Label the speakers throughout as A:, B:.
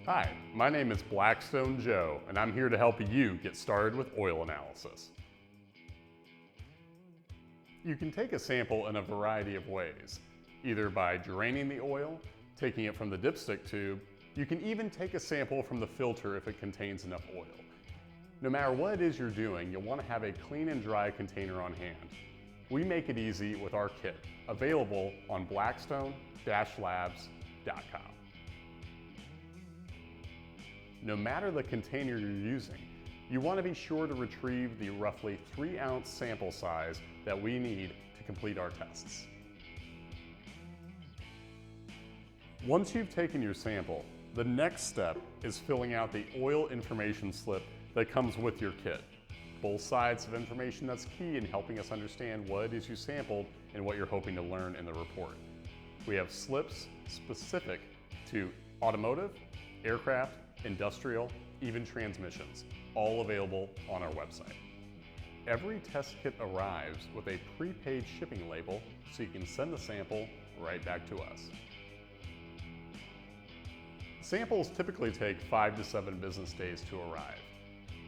A: Hi, my name is Blackstone Joe, and I'm here to help you get started with oil analysis. You can take a sample in a variety of ways, either by draining the oil, taking it from the dipstick tube. You can even take a sample from the filter if it contains enough oil. No matter what it is you're doing, you'll want to have a clean and dry container on hand. We make it easy with our kit, available on blackstone-labs.com. No matter the container you're using, you want to be sure to retrieve the roughly 3-ounce sample size that we need to complete our tests. Once you've taken your sample, the next step is filling out the oil information slip that comes with your kit. Both sides of information that's key in helping us understand what it is you sampled and what you're hoping to learn in the report. We have slips specific to automotive, aircraft, industrial, even transmissions, all available on our website. Every test kit arrives with a prepaid shipping label so you can send the sample right back to us. Samples typically take 5 to 7 business days to arrive.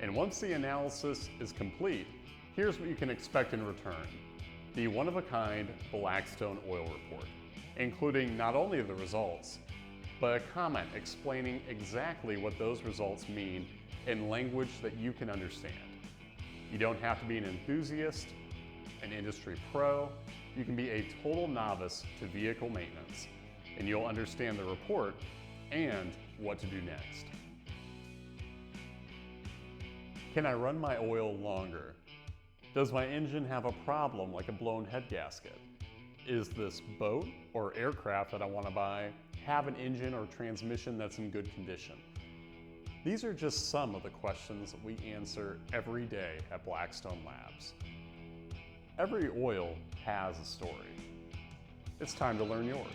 A: And once the analysis is complete, here's what you can expect in return: the one-of-a-kind Blackstone oil report, including not only the results, but a comment explaining exactly what those results mean in language that you can understand. You don't have to be an enthusiast, an industry pro. You can be a total novice to vehicle maintenance, and you'll understand the report and what to do next. Can I run my oil longer? Does my engine have a problem like a blown head gasket? Is this boat or aircraft that I want to buy have an engine or transmission that's in good condition? These are just some of the questions that we answer every day at Blackstone Labs. Every oil has a story. It's time to learn yours.